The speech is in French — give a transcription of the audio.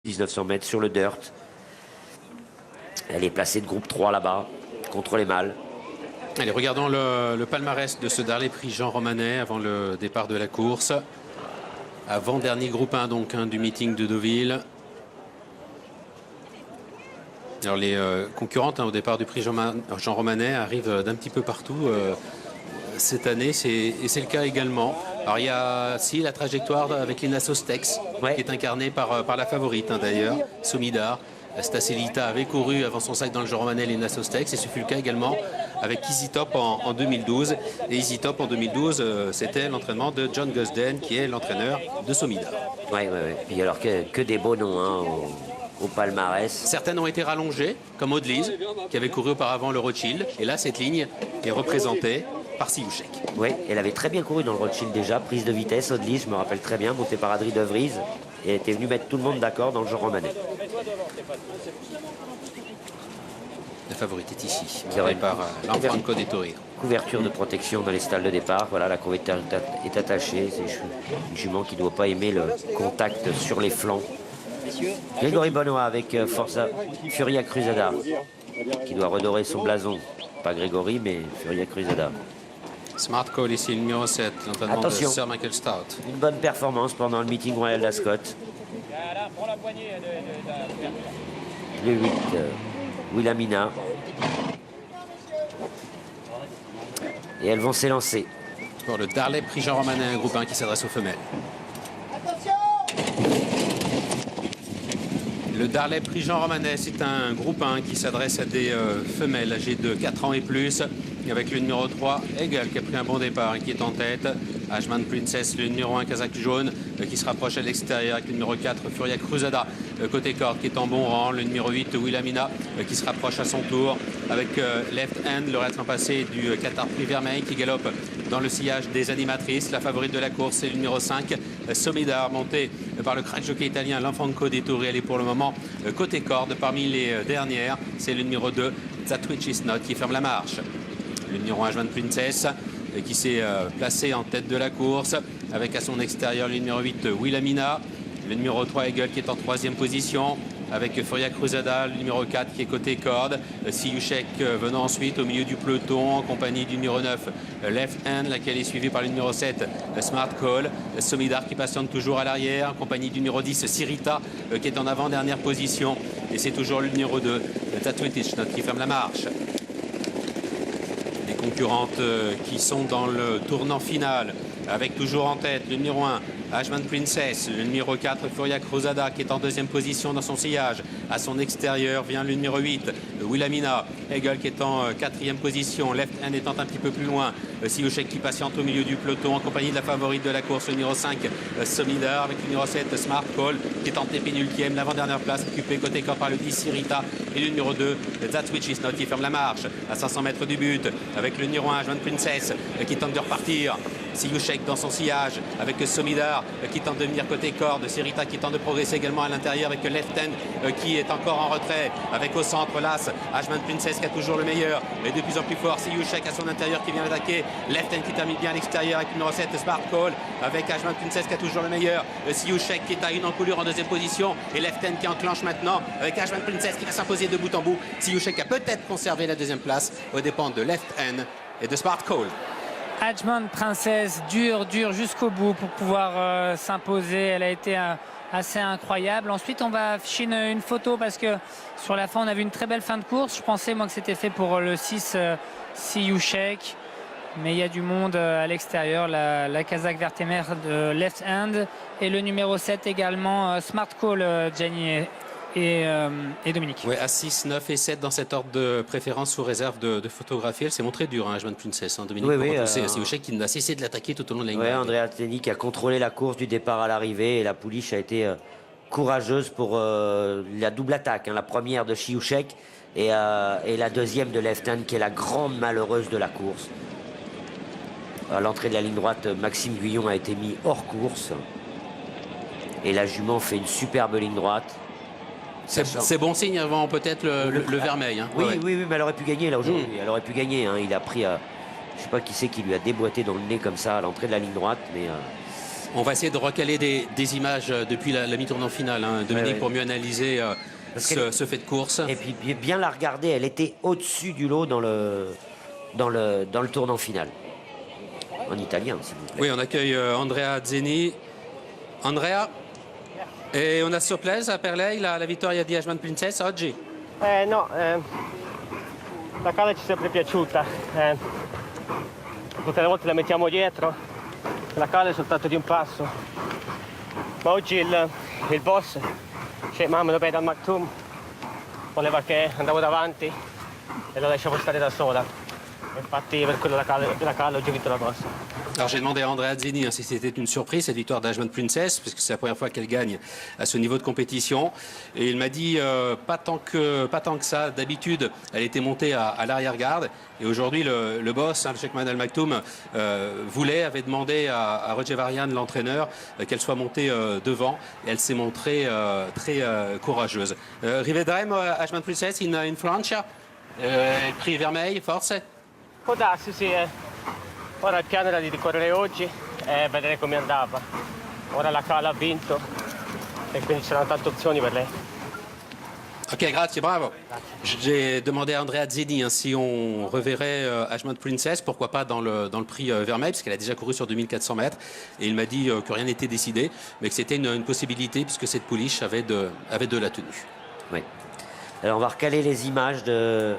1900 mètres sur le dirt. Elle est placée de groupe 3 là-bas, contre les mâles. Allez, regardons le palmarès de ce Darley Prix Jean Romanet avant le départ de la course. Avant-dernier groupe 1 donc du meeting de Deauville. Alors les concurrentes au départ du prix Jean Romanet arrivent d'un petit peu partout cette année, et c'est le cas également. Alors il y a aussi la trajectoire avec Lena Sostex, qui est incarnée par la favorite d'ailleurs, Somidar. Stacelita avait couru avant son sac dans le Jean Romanet Lena Sostex, et ce fut le cas également avec Easy Top en 2012. Et Easy Top en 2012, c'était l'entraînement de John Gusden, qui est l'entraîneur de Somidar. Oui. Puis alors que des beaux noms au palmarès. Certaines ont été rallongées, comme Audelise, qui avait couru auparavant le Rothschild. Et là, cette ligne est représentée par Siouchek. Oui, elle avait très bien couru dans le Rothschild déjà. Prise de vitesse, Audelise, je me rappelle très bien, montée par Adrie de Vries. Et elle était venue mettre tout le monde d'accord dans le Jean Romanet. La favorite est ici, par Lanfranco Dettori. Couverture de protection dans les stalles de départ. Voilà, la courbe est attachée. C'est une jument qui ne doit pas aimer le contact sur les flancs. Grégory Benoît avec Furia Cruzada, qui doit redorer son blason. Pas Grégory, mais Furia Cruzada. Smart Call ici, le numéro 7, l'entraînement de Sir Michael Stout. Une bonne performance pendant le meeting royal d'Ascot. Le 8, Wilhelmina. Et elles vont s'élancer. Pour le Darley Prix Jean Romanet, un groupe 1 qui s'adresse aux femelles. Le Darley Prix Jean Romanet, c'est un groupe 1 qui s'adresse à des femelles âgées de 4 ans et plus, avec le numéro 3, Hegel, qui a pris un bon départ et qui est en tête. Ashman Princess, le numéro 1, Kazakh jaune, qui se rapproche à l'extérieur avec le numéro 4, Furia Cruzada, côté corde, qui est en bon rang. Le numéro 8, Wilhelmina, qui se rapproche à son tour avec Left Hand, le récent passé du Qatar Prix Vermeil, qui galope dans le sillage des animatrices. La favorite de la course, c'est le numéro 5, Somidar, monté par le crack jockey italien Lanfranco Dettori. Elle est pour le moment côté corde. Parmi les dernières, c'est le numéro 2, That Witch Is Not, qui ferme la marche. Le numéro 1, Ashman Princess, qui s'est placé en tête de la course, avec à son extérieur le numéro 8, Wilhelmina, le numéro 3, Hegel, qui est en 3e position, avec Furia Cruzada, le numéro 4, qui est côté corde. Siouchek venant ensuite au milieu du peloton, en compagnie du numéro 9, Left Hand, laquelle est suivie par le numéro 7, Smart Call. Somidar qui patiente toujours à l'arrière, en compagnie du numéro 10, Sirita, qui est en avant-dernière position. Et c'est toujours le numéro 2, Tatwitich, qui ferme la marche. Concurrentes qui sont dans le tournant final, avec toujours en tête le numéro 1, Ashman Princess, le numéro 4, Furia Cruzada, qui est en 2e position dans son sillage. À son extérieur vient le numéro 8, Wilhelmina, Hegel, qui est en 4e position, Left Hand étant un petit peu plus loin. Siouchek qui patiente au milieu du peloton, en compagnie de la favorite de la course, le numéro 5, Somidar, avec le numéro 7, Smart Call, qui est en pénultième, l'avant-dernière place, occupée côté corps par le 10, Sirita, et le numéro 2, That Witch Is Not, qui ferme la marche à 500 mètres du but, avec le numéro 1, Ashman Princess, qui tente de repartir. Siouchek dans son sillage, avec Somidar, qui tente de venir côté corde, Sirita qui tente de progresser également à l'intérieur, avec Left Hand qui est encore en retrait, avec au centre l'As, Ashman Princess qui a toujours le meilleur, mais de plus en plus fort, Siouchek à son intérieur qui vient attaquer, Left Hand qui termine bien à l'extérieur avec le numéro 7, Smart Call, avec Ashman Princess qui a toujours le meilleur, Siouchek qui est à une encoulure en 2e position, et Left Hand qui enclenche maintenant, avec Ashman Princess qui va s'imposer de bout en bout. Siouchek a peut-être conservé la 2e place aux dépens de Left Hand et de Smart Call. Ashman Princess, dur jusqu'au bout pour pouvoir s'imposer. Elle a été assez incroyable. Ensuite, on va afficher une photo parce que sur la fin, on a vu une très belle fin de course. Je pensais, moi, que c'était fait pour le 6, Siouchek. Mais il y a du monde à l'extérieur. La Kazakh Vertemer de Left Hand et le numéro 7 également, Smart Call, Gianni et Dominique. Oui, à 6, 9 et 7 dans cet ordre de préférence sous réserve de photographie. Elle s'est montrée dure, Ashman Princess, Dominique. Oui, c'est Siouchek qui n'a cessé de l'attaquer tout au long de la ligne. Oui, Andrea Teni qui a contrôlé la course du départ à l'arrivée, et la pouliche a été courageuse pour la double attaque. La première de Siouchek et la deuxième de Left Hand, qui est la grande malheureuse de la course. À l'entrée de la ligne droite, Maxime Guyon a été mis hors course. Et la jument fait une superbe ligne droite. C'est bon signe avant peut-être le Vermeil. Oui, oui, mais elle aurait pu gagner là aujourd'hui. Elle aurait pu gagner. Il a pris, je sais pas qui c'est qui lui a déboîté dans le nez comme ça à l'entrée de la ligne droite, mais On va essayer de recaler des images depuis la mi-tournant finale, hein, Dominique, Ouais. pour mieux analyser ce fait de course. Et puis bien la regarder, elle était au-dessus du lot dans le tournant final. En italien, s'il vous plaît. Oui, on accueille Andrea Zeni. Andrea, e una sorpresa per lei la vittoria di Ashman Princess oggi? No, la cala ci è sempre piaciuta. Tutte le volte la mettiamo dietro, la cala è soltanto di un passo. Ma oggi il boss, cioè Mohamed Al Maktoum, voleva che andavo davanti e la lasciavo stare da sola. Infatti per quello la cala oggi ho vinto la corsa. Alors j'ai demandé à Andrea Zeni hein, si c'était une surprise cette victoire d'Ashman Princess, parce que c'est la première fois qu'elle gagne à ce niveau de compétition. Et il m'a dit pas tant que ça. D'habitude, elle était montée à l'arrière-garde. Et aujourd'hui, le boss, hein, le Sheikh Mohamed Al Maktoum, avait demandé à Roger Varian, l'entraîneur, qu'elle soit montée devant. Et elle s'est montrée très courageuse. Rivedremo Ashman Princess in Francia. Prix vermeil, forse? Può darsi, sì. Ora il piano era di correre oggi e vedere come andava. Ora la cala ha vinto e quindi c'erano tante opzioni per lei. Ok, grazie, bravo. J'ai demandé à Andrea Zeni hein, si on reverrait Ashman Princess, pourquoi pas dans le prix Vermeil, parce qu'elle a déjà couru sur 2400 mètres. Et il m'a dit que rien n'était décidé, mais que c'était une possibilité, puisque cette pouliche avait de la tenue. Oui. Alors on va recaler les images de